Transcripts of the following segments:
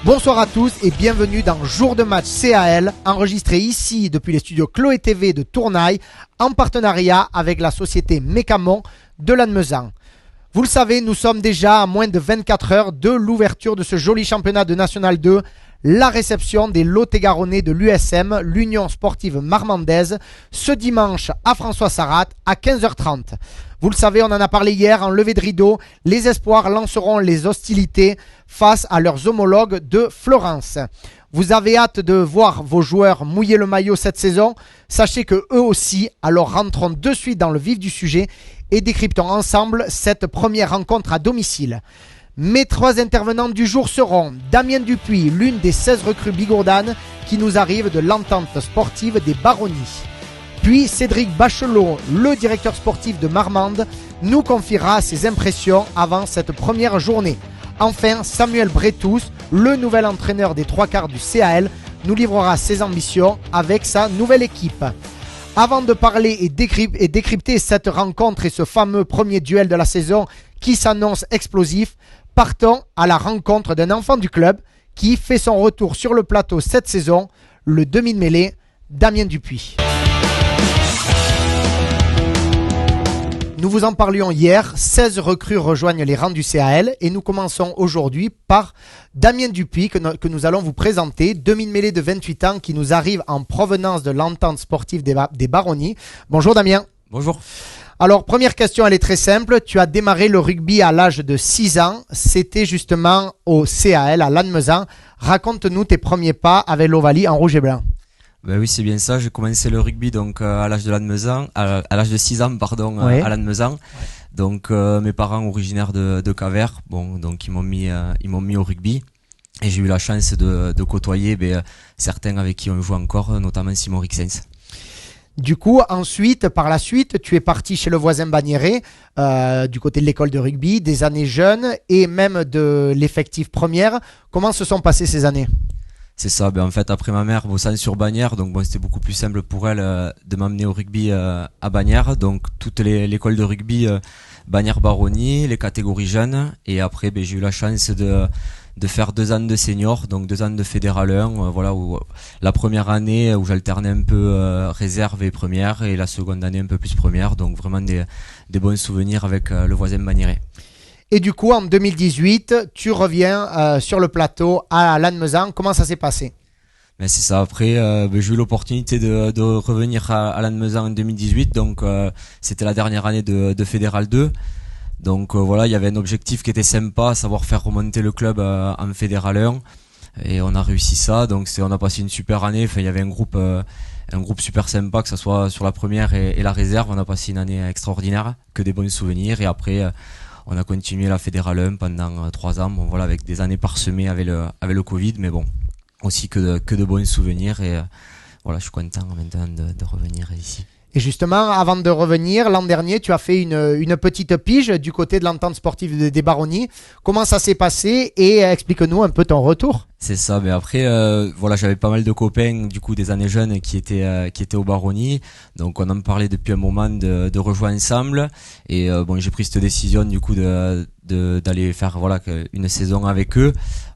Bonsoir à tous et bienvenue dans Jour de match CAL, enregistré ici depuis les studios Chloé TV de Tournaille, en partenariat avec la société Mécamon de Lannemezan. Vous le savez, nous sommes déjà à moins de 24 heures de l'ouverture de ce joli championnat de National 2, la réception des Lot-et-Garonnais de l'USM, l'Union Sportive Marmandaise, ce dimanche à François Sarrat à 15h30. Vous le savez, on en a parlé hier en levée de rideau, les Espoirs lanceront les hostilités face à leurs homologues de Florence. Vous avez hâte de voir vos joueurs mouiller le maillot cette saison? Sachez que eux aussi, alors rentrons de suite dans le vif du sujet et décryptons ensemble cette première rencontre à domicile. Mes trois intervenants du jour seront Damien Dupuis, l'une des 16 recrues bigourdanes qui nous arrivent de l'entente sportive des Baronnies. Puis Cédric Bachelot, le directeur sportif de Marmande, nous confiera ses impressions avant cette première journée. Enfin, Samuel Bretous, le nouvel entraîneur des trois quarts du CAL, nous livrera ses ambitions avec sa nouvelle équipe. Avant de parler et décrypter cette rencontre et ce fameux premier duel de la saison qui s'annonce explosif, partons à la rencontre d'un enfant du club qui fait son retour sur le plateau cette saison, le demi de mêlée, Damien Dupuis. Nous vous en parlions hier, 16 recrues rejoignent les rangs du CAL et nous commençons aujourd'hui par Damien Dupuis que nous allons vous présenter, demi-mêlée de 28 ans qui nous arrive en provenance de l'entente sportive des Baronnies. Bonjour Damien. Bonjour. Alors première question, elle est très simple, tu as démarré le rugby à l'âge de 6 ans, c'était justement au CAL à Lannemezan. Raconte-nous tes premiers pas avec l'Ovalie en rouge et blanc. Ben oui, c'est bien ça. J'ai commencé le rugby donc à l'âge de Lannemezan, à l'âge de 6 ans Oui. à Lannemezan. Ouais. Donc mes parents originaires de Cavers, bon donc ils m'ont mis au rugby et j'ai eu la chance de côtoyer certains avec qui on joue encore, notamment Simon Rixens. Du coup, ensuite, par la suite, tu es parti chez le voisin Bagnéret, du côté de l'école de rugby, des années jeunes et même de l'effectif première. Comment se sont passées ces années ? C'est ça, en fait après ma mère bossant sur Bagnères, donc c'était beaucoup plus simple pour elle de m'amener au rugby à Bagnères, donc toute l'école de rugby Bagnères Baronnies, les catégories jeunes, et après j'ai eu la chance de faire 2 ans de senior, donc 2 ans de fédéral 1, où la première année où j'alternais un peu réserve et première, et la seconde année un peu plus première, donc vraiment des bons souvenirs avec le voisin Bagnéret. Et du coup, en 2018, tu reviens sur le plateau à Lannemezan. Comment ça s'est passé ? Mais c'est ça. Après, j'ai eu l'opportunité de revenir à Lannemezan en 2018. Donc, c'était la dernière année de Fédéral 2. Donc, il y avait un objectif qui était sympa, à savoir faire remonter le club en Fédéral 1. Et on a réussi ça. Donc, on a passé une super année. Enfin, il y avait un groupe super sympa, que ce soit sur la première et la réserve. On a passé une année extraordinaire, que des bons souvenirs. Et après, on a continué la Fédéral 1 pendant 3 ans, avec des années parsemées avec le Covid, mais bon, aussi que de bons souvenirs et je suis content maintenant de revenir ici. Et justement, avant de revenir, l'an dernier, tu as fait une petite pige du côté de l'entente sportive des Baronnies. Comment ça s'est passé et explique-nous un peu ton retour. C'est ça, mais après, j'avais pas mal de copains du coup des années jeunes qui étaient aux Baronnies, donc on en parlait depuis un moment de rejoindre ensemble, et j'ai pris cette décision du coup d'aller faire une saison avec eux.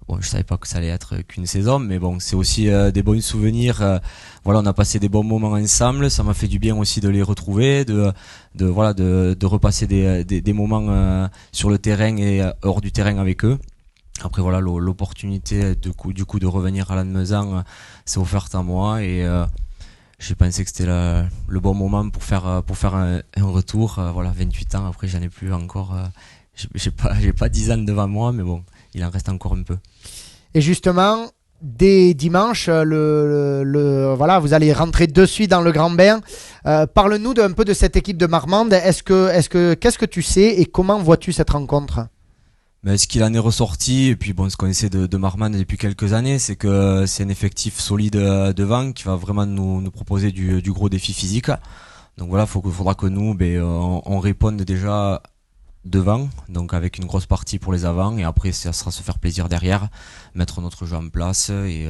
Bon, je savais pas que ça allait être qu'une saison, mais bon, c'est aussi des bons souvenirs. On a passé des bons moments ensemble. Ça m'a fait du bien aussi de les retrouver, de repasser des moments sur le terrain et hors du terrain avec eux. Après l'opportunité du coup de revenir à Lannemezan s'est offerte à moi et j'ai pensé que c'était le bon moment pour faire un retour. 28 ans après, j'en ai plus encore. J'ai pas 10 ans devant moi, mais bon, il en reste encore un peu. Et justement, dès dimanche, vous allez rentrer de suite dans le grand bain. Parle-nous un peu de cette équipe de Marmande. Qu'est-ce que tu sais et comment vois-tu cette rencontre ? Mais ce qu'il en est ressorti, et puis bon, ce qu'on essaie de Marmande depuis quelques années, c'est que c'est un effectif solide devant qui va vraiment nous proposer du gros défi physique. Donc voilà, faudra que nous, on réponde déjà devant, donc avec une grosse partie pour les avants, et après ça sera se faire plaisir derrière, mettre notre jeu en place, et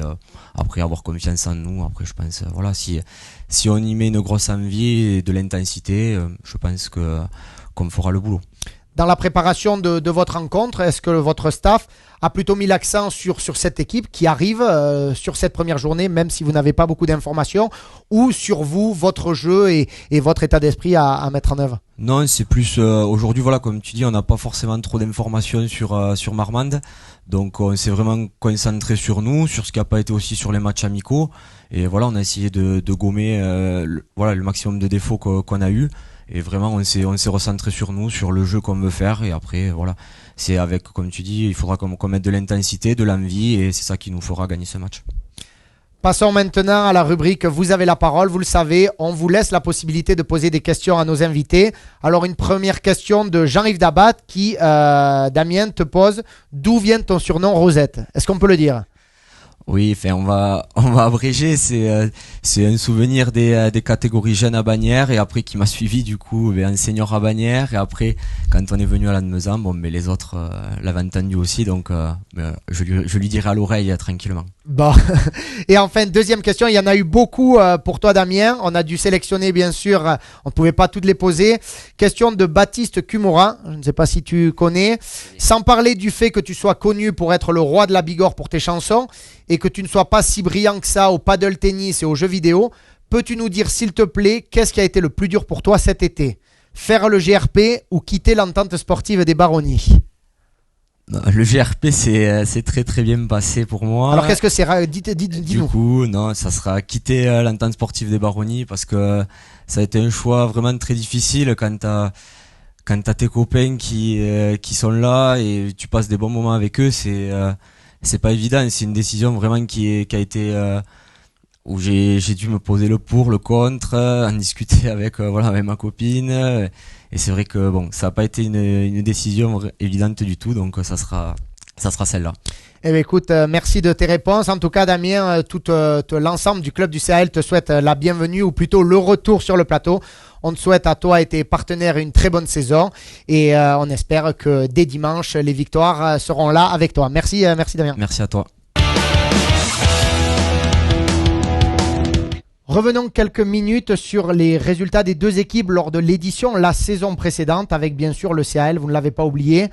après avoir confiance en nous. Après je pense, voilà, si on y met une grosse envie et de l'intensité, je pense qu'on fera le boulot. Dans la préparation de votre rencontre, est-ce que votre staff a plutôt mis l'accent sur cette équipe qui arrive sur cette première journée, même si vous n'avez pas beaucoup d'informations, ou sur vous, votre jeu et votre état d'esprit à mettre en œuvre? Non, c'est plus aujourd'hui, voilà, comme tu dis, on n'a pas forcément trop d'informations sur Marmande, donc on s'est vraiment concentré sur nous, sur ce qui n'a pas été aussi sur les matchs amicaux, et voilà, on a essayé de gommer le maximum de défauts qu'on a eu. Et vraiment, on s'est recentré sur nous, sur le jeu qu'on veut faire. Et après, voilà, c'est avec, comme tu dis, il faudra qu'on mette de l'intensité, de l'envie, et c'est ça qui nous fera gagner ce match. Passons maintenant à la rubrique Vous avez la parole. Vous le savez, on vous laisse la possibilité de poser des questions à nos invités. Alors, une première question de Jean-Yves Dabat qui, Damien, te pose: d'où vient ton surnom Rosette? Est-ce qu'on peut le dire? Oui, enfin on va abréger, c'est un souvenir des catégories jeunes à Bagnères, et après qui m'a suivi du coup un senior à Bagnères, et après quand on est venu à Lannemezan, mais les autres l'avaient entendu aussi, donc je lui dirai à l'oreille tranquillement. Bon. Et enfin, deuxième question, il y en a eu beaucoup pour toi Damien, on a dû sélectionner bien sûr, on ne pouvait pas toutes les poser. Question de Baptiste Cumora, je ne sais pas si tu connais. Sans parler du fait que tu sois connu pour être le roi de la Bigorre pour tes chansons, et que tu ne sois pas si brillant que ça au paddle tennis et aux jeux vidéo, peux-tu nous dire s'il te plaît, qu'est-ce qui a été le plus dur pour toi cet été? Faire le GRP ou quitter l'entente sportive des Baronnies? Le GRP c'est très très bien passé pour moi. Alors qu'est-ce que c'est? Dis-nous. Du coup, non, ça sera quitter l'entente sportive des Baronnies, parce que ça a été un choix vraiment très difficile quand t'as tes copains qui sont là et tu passes des bons moments avec eux. C'est pas évident, c'est une décision vraiment qui a été où j'ai dû me poser le pour, le contre, en discuter avec ma copine, et c'est vrai que bon, ça a pas été une décision évidente du tout, donc ça sera celle-là. Eh bien, écoute, merci de tes réponses. En tout cas, Damien, tout l'ensemble du club du CAL te souhaite la bienvenue, ou plutôt le retour sur le plateau. On te souhaite à toi et tes partenaires une très bonne saison, et on espère que dès dimanche, les victoires seront là avec toi. Merci Damien. Merci à toi. Revenons quelques minutes sur les résultats des deux équipes lors de l'édition la saison précédente, avec bien sûr le CAL, vous ne l'avez pas oublié.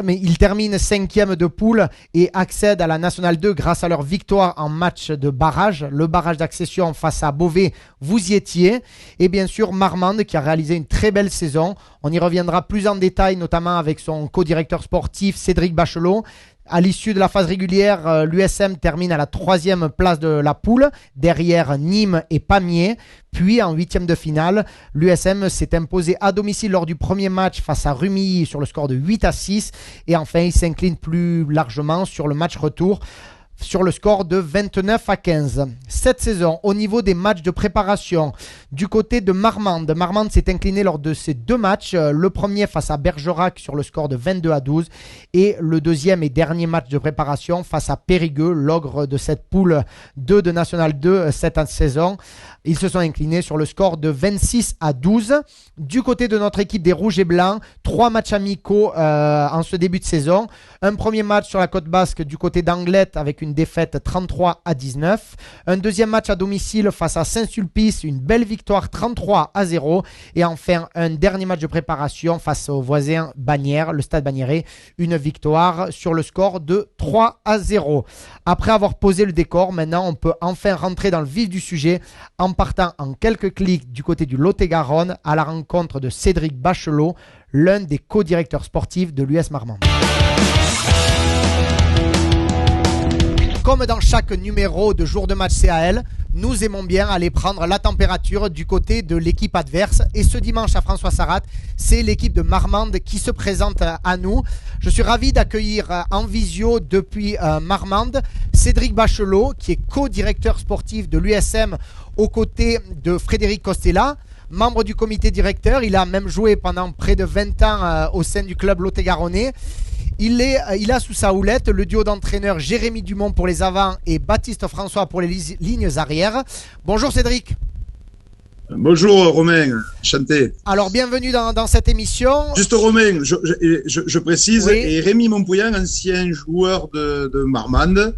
Il termine 5e de poule et accède à la Nationale 2 grâce à leur victoire en match de barrage. Le barrage d'accession face à Beauvais, vous y étiez. Et bien sûr Marmande qui a réalisé une très belle saison. On y reviendra plus en détail, notamment avec son co-directeur sportif Cédric Bachelot. À l'issue de la phase régulière, l'USM termine à la 3e place de la poule, derrière Nîmes et Pamiers. Puis en 8e de finale, l'USM s'est imposé à domicile lors du premier match face à Rumilly sur le score de 8-6. Et enfin, il s'incline plus largement sur le match retour sur le score de 29-15. Cette saison, au niveau des matchs de préparation, du côté de Marmande s'est incliné lors de ces deux matchs. Le premier face à Bergerac sur le score de 22-12 et le deuxième et dernier match de préparation face à Périgueux, l'ogre de cette poule 2 de National 2 cette saison. Ils se sont inclinés sur le score de 26-12. Du côté de notre équipe des Rouges et Blancs, 3 matchs amicaux en ce début de saison. Un premier match sur la côte basque du côté d'Anglet avec une défaite 33-19. Un deuxième match à domicile face à Saint-Sulpice, une belle victoire 33-0. Et enfin, un dernier match de préparation face au voisin Bagnères, le Stade Bagnérais, une victoire sur le score de 3-0. Après avoir posé le décor, maintenant on peut enfin rentrer dans le vif du sujet en partant en quelques clics du côté du Lot-et-Garonne à la rencontre de Cédric Bachelot, l'un des co-directeurs sportifs de l'US Marmande. Comme dans chaque numéro de jour de match CAL, nous aimons bien aller prendre la température du côté de l'équipe adverse. Et ce dimanche à François Sarrat, c'est l'équipe de Marmande qui se présente à nous. Je suis ravi d'accueillir en visio depuis Marmande Cédric Bachelot, qui est co-directeur sportif de l'USM aux côtés de Frédéric Costella, membre du comité directeur. Il a même joué pendant près de 20 ans au sein du club lot-et-garonnais. Il a sous sa houlette le duo d'entraîneurs Jérémy Dumont pour les avants et Baptiste François pour les lignes arrières. Bonjour Cédric. Bonjour Romain, chanté. Alors bienvenue dans cette émission. Juste Romain, je précise, oui. Et Rémi Montpouillan, ancien joueur de Marmande,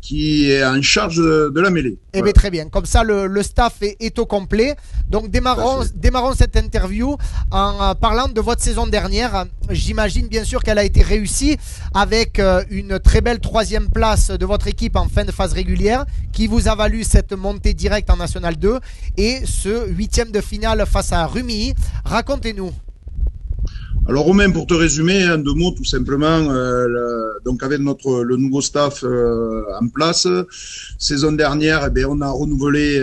qui est en charge de la mêlée. Eh bien très bien, comme ça le staff est au complet. Donc démarrons cette interview en parlant de votre saison dernière. J'imagine bien sûr qu'elle a été réussie avec une très belle 3e place de votre équipe en fin de phase régulière qui vous a valu cette montée directe en National 2 et ce 8e de finale face à Rumilly. Racontez-nous. Alors Romain, pour te résumer, en 2 mots tout simplement, donc avec le nouveau staff en place, saison dernière, on a renouvelé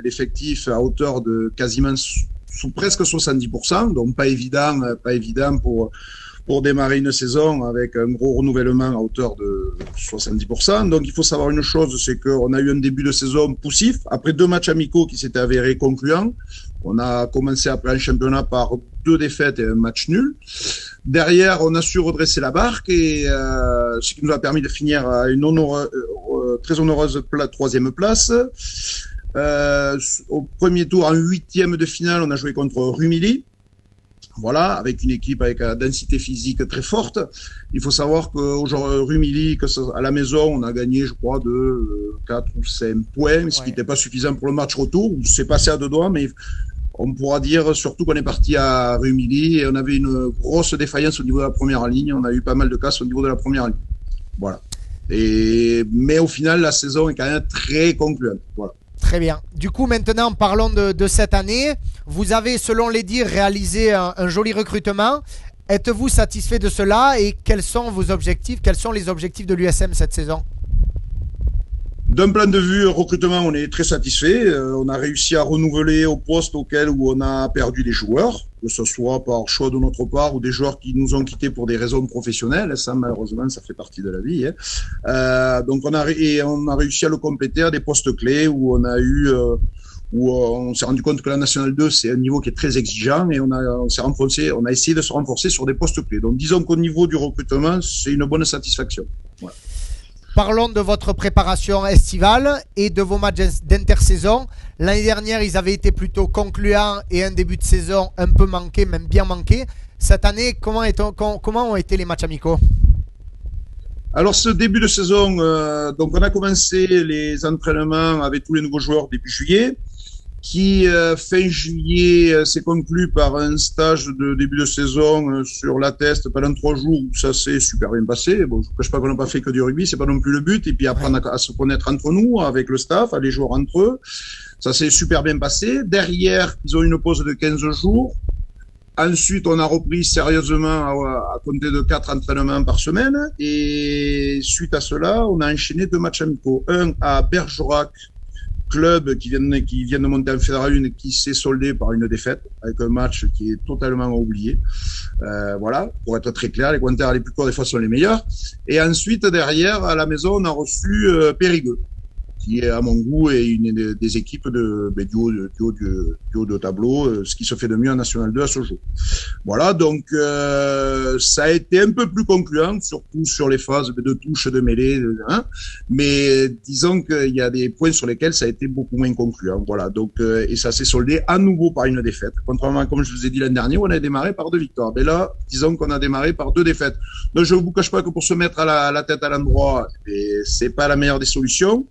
l'effectif à hauteur de quasiment sous presque 70%, donc pas évident pour démarrer une saison avec un gros renouvellement à hauteur de 70%. Donc il faut savoir une chose, c'est qu'on a eu un début de saison poussif, après 2 matchs amicaux qui s'étaient avérés concluants. On a commencé après un championnat par 2 défaites et un match nul. Derrière, on a su redresser la barque et ce qui nous a permis de finir à une très honoreuse 3e place. Au premier tour, en 8e de finale, on a joué contre Rumilly. Voilà, avec une équipe avec une densité physique très forte. Il faut savoir qu'aujourd'hui, Rumilly, à la maison, on a gagné, je crois, de 4 ou 5 points, ce qui n'était pas suffisant pour le match retour. C'est passé à 2 doigts, mais on pourra dire surtout qu'on est parti à Rumilly et on avait une grosse défaillance au niveau de la première ligne. On a eu pas mal de casses au niveau de la première ligne. Voilà. Mais au final, la saison est quand même très concluante. Voilà. Très bien. Du coup, maintenant, parlons de cette année. Vous avez, selon les dires, réalisé un joli recrutement. Êtes-vous satisfait de cela et quels sont vos objectifs? Quels sont les objectifs de l'USM cette saison? D'un plan de vue recrutement, on est très satisfait. On a réussi à renouveler au poste auquel où on a perdu des joueurs, que ce soit par choix de notre part ou des joueurs qui nous ont quittés pour des raisons professionnelles. Ça, malheureusement, ça fait partie de la vie. Donc, on a réussi à le compléter à des postes clés où on s'est rendu compte que la National 2, c'est un niveau qui est très exigeant et on a essayé de se renforcer sur des postes clés. Donc, disons qu'au niveau du recrutement, c'est une bonne satisfaction. Voilà. Parlons de votre préparation estivale et de vos matchs d'intersaison. L'année dernière, ils avaient été plutôt concluants et un début de saison un peu manqué, même bien manqué. Cette année, comment ont été les matchs amicaux? Alors, ce début de saison, donc on a commencé les entraînements avec tous les nouveaux joueurs début juillet, qui fin juillet s'est conclu par un stage de début de saison sur la Teste pendant 3 jours où ça s'est super bien passé. Bon, je ne cache pas qu'on n'a pas fait que du rugby, c'est pas non plus le but. Et puis apprendre à se connaître entre nous, avec le staff, les joueurs entre eux. Ça s'est super bien passé. Derrière, ils ont eu une pause de 15 jours. Ensuite, on a repris sérieusement à compter de 4 entraînements par semaine. Et suite à cela, on a enchaîné 2 matchs amicaux. Un à Bergerac, club qui vient de monter en Fédéral 1 qui s'est soldé par une défaite avec un match qui est totalement oublié. Voilà, pour être très clair, les compteurs les plus courts des fois sont les meilleurs. Et ensuite, derrière, à la maison, on a reçu Périgueux, qui est à mon goût est une des équipes du haut de tableau, ce qui se fait de mieux en National 2 à ce jour. Voilà, donc ça a été un peu plus concluant, surtout sur les phases de touche, de mêlée, mais disons qu'il y a des points sur lesquels ça a été beaucoup moins concluant. Voilà, donc et ça s'est soldé à nouveau par une défaite. Contrairement à comme je vous ai dit l'année dernière, on a démarré par 2 victoires. Mais là, disons qu'on a démarré par 2 défaites. Donc je ne vous cache pas que pour se mettre à la tête à l'endroit, c'est pas la meilleure des solutions.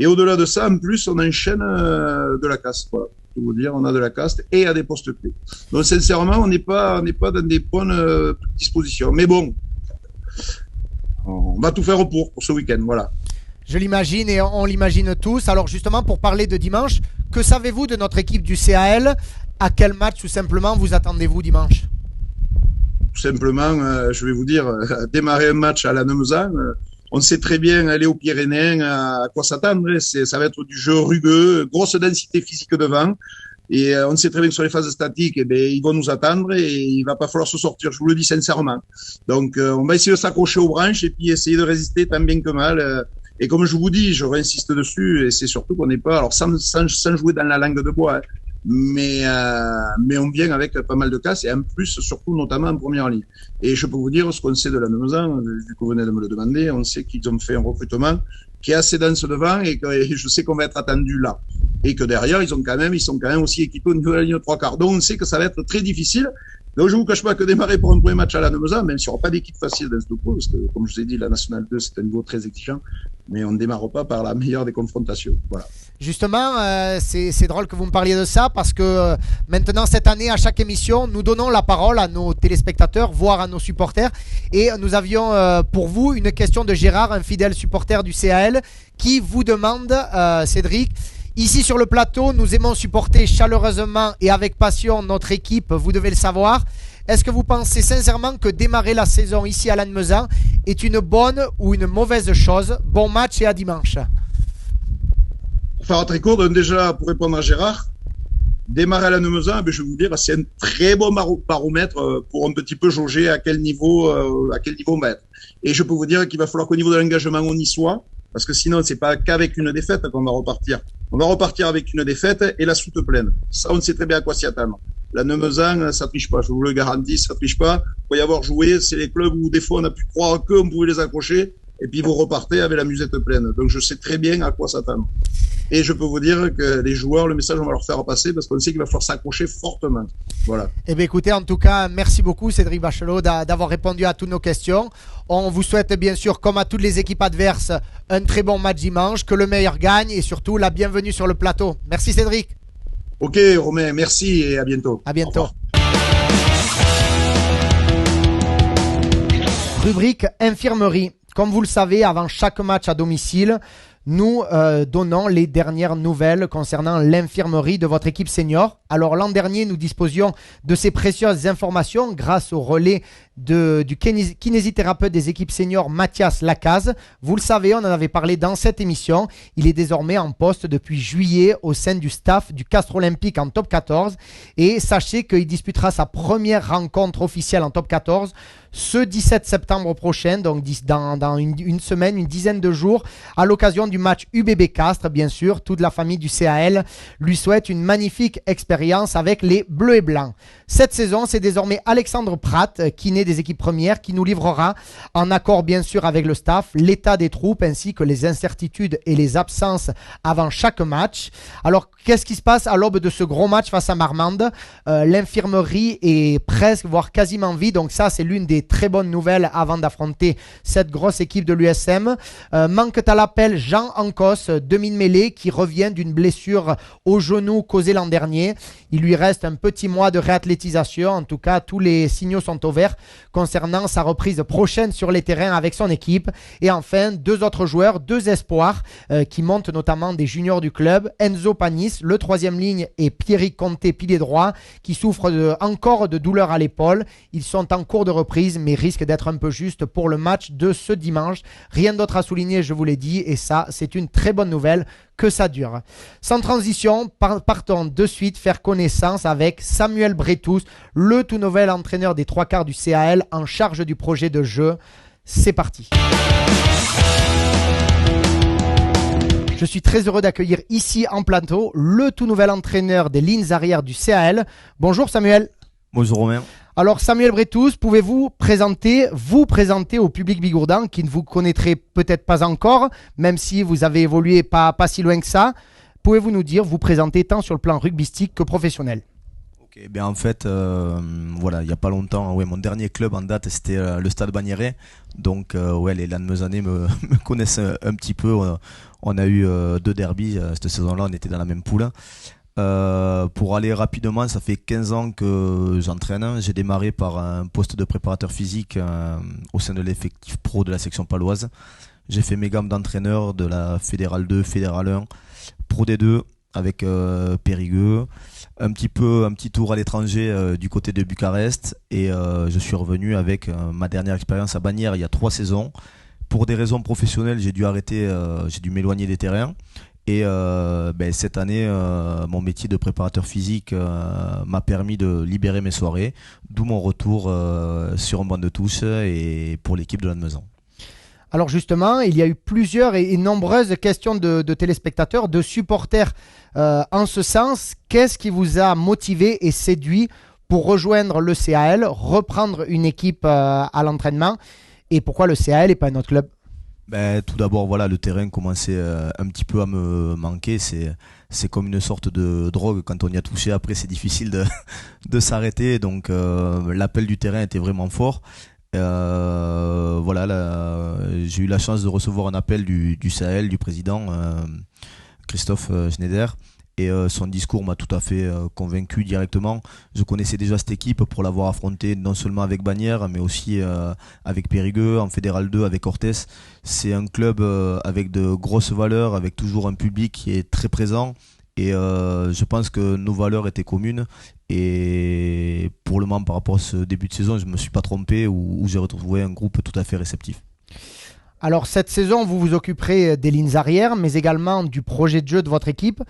Et au-delà de ça, en plus, on enchaîne de la caste. Voilà. Pour vous dire, on a de la caste et à des postes clés. Donc, sincèrement, on n'est pas dans des bonnes dispositions. Mais bon, on va tout faire pour ce week-end. Voilà. Je l'imagine et on l'imagine tous. Alors, justement, pour parler de dimanche, que savez-vous de notre équipe du CAL? À quel match, tout simplement, vous attendez-vous dimanche? Tout simplement, je vais vous dire, démarrer un match à la Nemezan, on sait très bien aller aux Pyrénées, à quoi s'attendre. Ça va être du jeu rugueux, grosse densité physique devant. Et on sait très bien que sur les phases statiques, ils vont nous attendre et il va pas falloir se sortir. Je vous le dis sincèrement. Donc, on va essayer de s'accrocher aux branches et puis essayer de résister tant bien que mal. Et comme je vous dis, je réinsiste dessus, et c'est surtout qu'on n'est pas, alors sans jouer dans la langue de bois, mais on vient avec pas mal de casse et en plus, surtout notamment en première ligne. Et je peux vous dire ce qu'on sait de la Lannemezan, vu que vous venez de me le demander, on sait qu'ils ont fait un recrutement qui est assez dense devant et je sais qu'on va être attendu là. Et que derrière, ils sont quand même aussi équipés au niveau de la ligne 3/4. Donc, on sait que ça va être très difficile. Donc, je vous cache pas que démarrer pour un premier match à la Lannemezan, même s'il n'y aura pas d'équipe facile dans ce groupe, parce que, comme je vous ai dit, la Nationale 2, c'est un niveau très exigeant, mais on ne démarre pas par la meilleure des confrontations. Voilà. Justement, c'est drôle que vous me parliez de ça parce que maintenant, cette année, à chaque émission, nous donnons la parole à nos téléspectateurs, voire à nos supporters. Et nous avions pour vous une question de Gérard, un fidèle supporter du CAL, qui vous demande, Cédric, ici sur le plateau, nous aimons supporter chaleureusement et avec passion notre équipe, vous devez le savoir. Est-ce que vous pensez sincèrement que démarrer la saison ici à Lannemezan est une bonne ou une mauvaise chose? Bon match et à dimanche. Pour faire très court, donc déjà, pour répondre à Gérard, démarrer à la Lannemezan, je vais vous dire, c'est un très bon baromètre pour un petit peu jauger à quel niveau on va être. Et je peux vous dire qu'il va falloir qu'au niveau de l'engagement, on y soit, parce que sinon, c'est pas qu'avec une défaite qu'on va repartir. On va repartir avec une défaite et la soute pleine. Ça, on sait très bien à quoi s'y attendre. La Lannemezan, ça triche pas, je vous le garantis, ça triche pas. Pour y avoir joué, c'est les clubs où des fois on a pu croire qu'on pouvait les accrocher, et puis vous repartez avec la musette pleine. Donc je sais très bien à quoi s'attendre. Et je peux vous dire que les joueurs, le message, on va leur faire passer parce qu'on sait qu'il va falloir s'accrocher fortement. Voilà. Eh bien, écoutez, en tout cas, merci beaucoup, Cédric Bachelot, d'avoir répondu à toutes nos questions. On vous souhaite, bien sûr, comme à toutes les équipes adverses, un très bon match dimanche, que le meilleur gagne et surtout la bienvenue sur le plateau. Merci, Cédric. Ok, Romain, merci et à bientôt. À bientôt. Rubrique infirmerie. Comme vous le savez, avant chaque match à domicile, nous donnons les dernières nouvelles concernant l'infirmerie de votre équipe senior. Alors l'an dernier, nous disposions de ces précieuses informations grâce au relais du kinésithérapeute des équipes seniors Mathias Lacaze. Vous le savez, on en avait parlé dans cette émission. Il est désormais en poste depuis juillet au sein du staff du Castres Olympique en top 14. Et sachez qu'il disputera sa première rencontre officielle en top 14 ce 17 septembre prochain, donc dans une semaine, une dizaine de jours, à l'occasion du match UBB Castres, bien sûr. Toute la famille du CAL lui souhaite une magnifique expérience avec les Bleus et Blancs. Cette saison, c'est désormais Alexandre Pratt, kiné des équipes premières, qui nous livrera, en accord bien sûr avec le staff, l'état des troupes ainsi que les incertitudes et les absences avant chaque match. Alors, qu'est-ce qui se passe à l'aube de ce gros match face à Marmande? L'infirmerie est presque, voire quasiment vide, donc ça, c'est l'une des très bonnes nouvelles avant d'affronter cette grosse équipe de l'USM. Manque à l'appel Jean Ancos, demi-mêlée, qui revient d'une blessure au genou causée l'an dernier. Il lui reste un petit mois de réathlétisation. En tout cas, tous les signaux sont au vert concernant sa reprise prochaine sur les terrains avec son équipe. Et enfin, deux autres joueurs, deux espoirs qui montent notamment des juniors du club. Enzo Panis, le troisième ligne, et Pierrick Conté, pilier droit, qui souffrent encore de douleurs à l'épaule. Ils sont en cours de reprise, mais risquent d'être un peu juste pour le match de ce dimanche. Rien d'autre à souligner, je vous l'ai dit, et ça, c'est une très bonne nouvelle que ça dure. Sans transition, partons de suite faire connaissance avec Samuel Bretous, le tout nouvel entraîneur des trois quarts du CAL en charge du projet de jeu. C'est parti. Je suis très heureux d'accueillir ici en plateau le tout nouvel entraîneur des lignes arrières du CAL. Bonjour Samuel. Bonjour Romain. Alors Samuel Bretous, pouvez-vous vous présenter au public bigourdan qui ne vous connaîtrait peut-être pas encore, même si vous avez évolué pas si loin que ça. Pouvez-vous nous dire, vous présenter tant sur le plan rugbystique que professionnel? Ok, bien en fait, voilà, il n'y a pas longtemps, mon dernier club en date c'était le Stade Bagnéret. Donc les Lannemezanais me connaissent un petit peu. On a eu deux derbies cette saison-là, on était dans la même poule. Pour aller rapidement, ça fait 15 ans que j'entraîne. J'ai démarré par un poste de préparateur physique au sein de l'effectif pro de la section paloise. J'ai fait mes gammes d'entraîneur de la Fédérale 2, Fédérale 1, Pro D2 avec Périgueux. Un petit tour à l'étranger du côté de Bucarest. Et je suis revenu avec ma dernière expérience à Bagnères il y a 3 saisons. Pour des raisons professionnelles, j'ai dû arrêter, j'ai dû m'éloigner des terrains. Et cette année, mon métier de préparateur physique m'a permis de libérer mes soirées, d'où mon retour sur un banc de touche et pour l'équipe de Lannemezan. Alors justement, il y a eu plusieurs et nombreuses questions de téléspectateurs, de supporters en ce sens. Qu'est-ce qui vous a motivé et séduit pour rejoindre le CAL, reprendre une équipe à l'entraînement, et pourquoi le CAL et pas un autre club? Tout d'abord, voilà, le terrain commençait un petit peu à me manquer. C'est comme une sorte de drogue. Quand on y a touché, après, c'est difficile de s'arrêter. Donc, l'appel du terrain était vraiment fort. Voilà, j'ai eu la chance de recevoir un appel du CAL, du président Christophe Schneider. Et son discours m'a tout à fait convaincu directement. Je connaissais déjà cette équipe pour l'avoir affrontée non seulement avec Bagnères, mais aussi avec Périgueux, en Fédéral 2, avec Orthez. C'est un club avec de grosses valeurs, avec toujours un public qui est très présent. Et je pense que nos valeurs étaient communes. Et pour le moment, par rapport à ce début de saison, je ne me suis pas trompé, où j'ai retrouvé un groupe tout à fait réceptif. Alors cette saison, vous vous occuperez des lignes arrières, mais également du projet de jeu de votre équipe.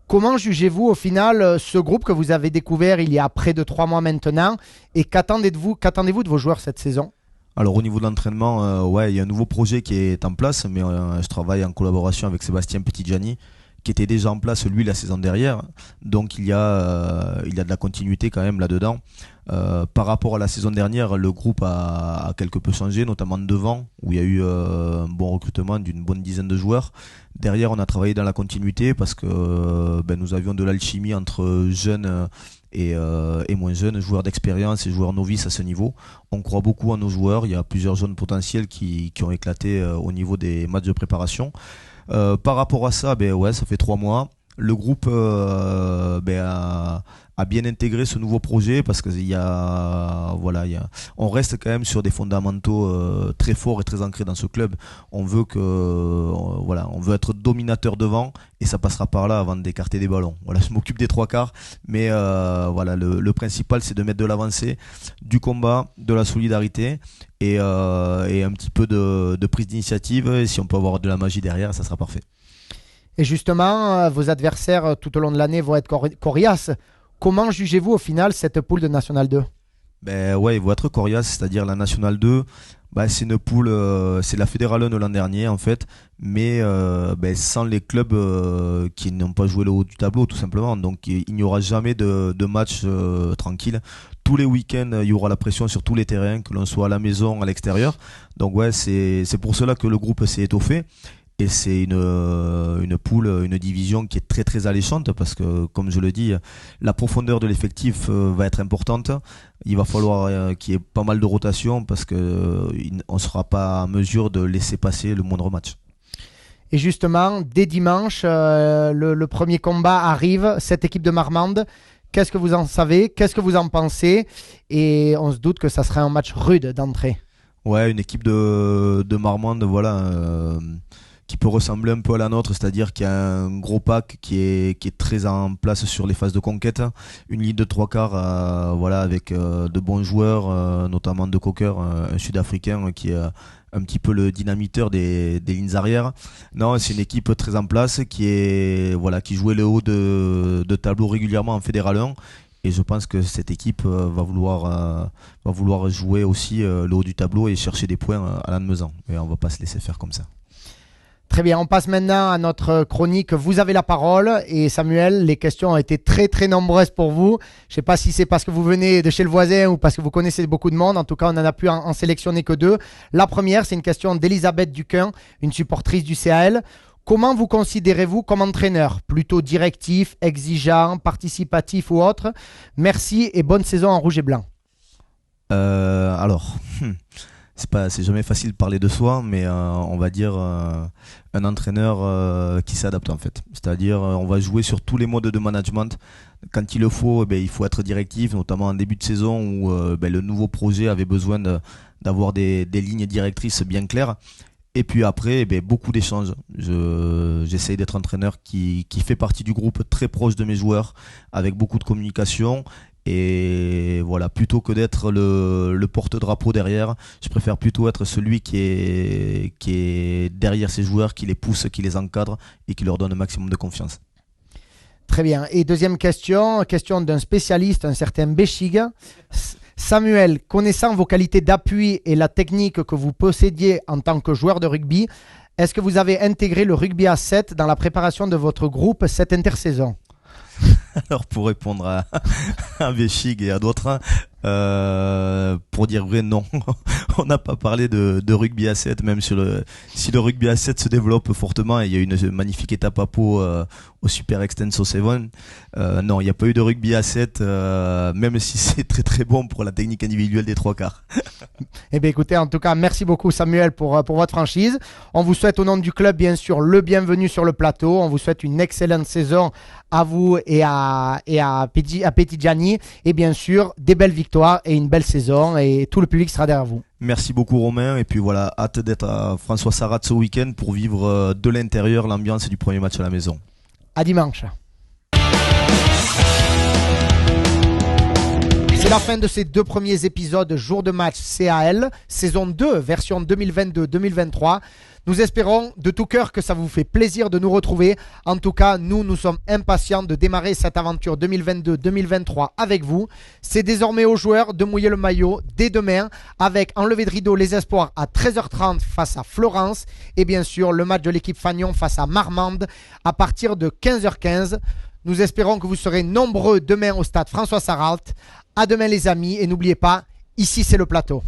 Comment jugez-vous au final ce groupe que vous avez découvert il y a près de 3 mois maintenant, et qu'attendez-vous de vos joueurs cette saison? Alors au niveau de l'entraînement, il y a un nouveau projet qui est en place, mais je travaille en collaboration avec Sébastien Petitgiani, qui était déjà en place lui la saison dernière, donc il y a de la continuité quand même là-dedans. Par rapport à la saison dernière, le groupe a quelque peu changé, notamment devant, où il y a eu un bon recrutement d'une bonne dizaine de joueurs. Derrière, on a travaillé dans la continuité parce que nous avions de l'alchimie entre jeunes et moins jeunes, joueurs d'expérience et joueurs novices à ce niveau. On croit beaucoup en nos joueurs, il y a plusieurs jeunes potentiels qui ont éclaté au niveau des matchs de préparation. Par rapport à ça, ça fait 3 mois. Le groupe a bien intégré ce nouveau projet parce que on reste quand même sur des fondamentaux très forts et très ancrés dans ce club. On veut être dominateur devant, et ça passera par là avant d'écarter des ballons. Voilà, je m'occupe des 3/4, mais le principal, c'est de mettre de l'avancée, du combat, de la solidarité et un petit peu de prise d'initiative. Et si on peut avoir de la magie derrière, ça sera parfait. Et justement, vos adversaires tout au long de l'année vont être coriaces. Comment jugez-vous au final cette poule de National 2? Ils vont être coriaces, c'est-à-dire la National 2, c'est une poule, c'est la Fédéral 1 de l'an dernier en fait, mais sans les clubs qui n'ont pas joué le haut du tableau tout simplement. Donc il n'y aura jamais de match tranquille. Tous les week-ends, il y aura la pression sur tous les terrains, que l'on soit à la maison, à l'extérieur. Donc c'est pour cela que le groupe s'est étoffé. Et c'est une poule, une division qui est très très alléchante parce que, comme je le dis, la profondeur de l'effectif va être importante. Il va falloir qu'il y ait pas mal de rotation parce qu'on ne sera pas en mesure de laisser passer le moindre match. Et justement, dès dimanche, le premier combat arrive, cette équipe de Marmande. Qu'est-ce que vous en savez? Qu'est-ce que vous en pensez? Et on se doute que ça serait un match rude d'entrée. Ouais, une équipe de Marmande, qui peut ressembler un peu à la nôtre, c'est-à-dire qu'il y a un gros pack qui est très en place sur les phases de conquête, une ligne de 3/4 avec de bons joueurs, notamment De Cocker, un Sud-Africain qui est un petit peu le dynamiteur des lignes arrières. Non, c'est une équipe très en place qui jouait le haut de tableau régulièrement en Fédéral 1. Et je pense que cette équipe va vouloir jouer aussi le haut du tableau et chercher des points à Lannemezan. Et on ne va pas se laisser faire comme ça. Très bien, on passe maintenant à notre chronique. Vous avez la parole. Et Samuel, les questions ont été très très nombreuses pour vous. Je ne sais pas si c'est parce que vous venez de chez le voisin ou parce que vous connaissez beaucoup de monde. En tout cas, on n'en a pu en sélectionner que 2. La première, c'est une question d'Elisabeth Duquin, une supportrice du CAL. Comment vous considérez-vous comme entraîneur? Plutôt directif, exigeant, participatif ou autre? Merci et bonne saison en rouge et blanc. C'est jamais facile de parler de soi, mais on va dire un entraîneur qui s'adapte en fait. C'est-à-dire on va jouer sur tous les modes de management. Quand il le faut, il faut être directif, notamment en début de saison où le nouveau projet avait besoin d'avoir des lignes directrices bien claires. Et puis après, beaucoup d'échanges. J'essaye d'être entraîneur qui fait partie du groupe, très proche de mes joueurs, avec beaucoup de communication. Et voilà, plutôt que d'être le porte-drapeau derrière, je préfère plutôt être celui qui est derrière ses joueurs, qui les pousse, qui les encadre et qui leur donne un maximum de confiance. Très bien. Et deuxième question d'un spécialiste, un certain Béchig. Samuel, connaissant vos qualités d'appui et la technique que vous possédiez en tant que joueur de rugby, est-ce que vous avez intégré le rugby à 7 dans la préparation de votre groupe cette intersaison? Alors pour répondre à Béchig et à d'autres, pour dire vrai, non, on n'a pas parlé de rugby à 7, même si le rugby à 7 se développe fortement et il y a une magnifique étape à Pau au Super Extenso 7. Non, il n'y a pas eu de rugby à 7, même si c'est très très bon pour la technique individuelle des trois quarts. Eh bien écoutez, en tout cas, merci beaucoup Samuel pour votre franchise. On vous souhaite au nom du club, bien sûr, le bienvenu sur le plateau. On vous souhaite une excellente saison à vous et à Petitgiani. Et bien sûr, des belles victoires et une belle saison. Et tout le public sera derrière vous. Merci beaucoup Romain. Et puis voilà, hâte d'être à François Sarrat ce week-end pour vivre de l'intérieur l'ambiance du premier match à la maison. À dimanche. C'est la fin de ces 2 premiers épisodes Jour de match CAL, saison 2, version 2022-2023. Nous espérons de tout cœur que ça vous fait plaisir de nous retrouver. En tout cas, nous sommes impatients de démarrer cette aventure 2022-2023 avec vous. C'est désormais aux joueurs de mouiller le maillot dès demain avec enlevé de rideau les espoirs à 13h30 face à Florence et bien sûr le match de l'équipe Fagnon face à Marmande à partir de 15h15. Nous espérons que vous serez nombreux demain au stade François Sarraute. À demain les amis et n'oubliez pas, ici c'est le plateau.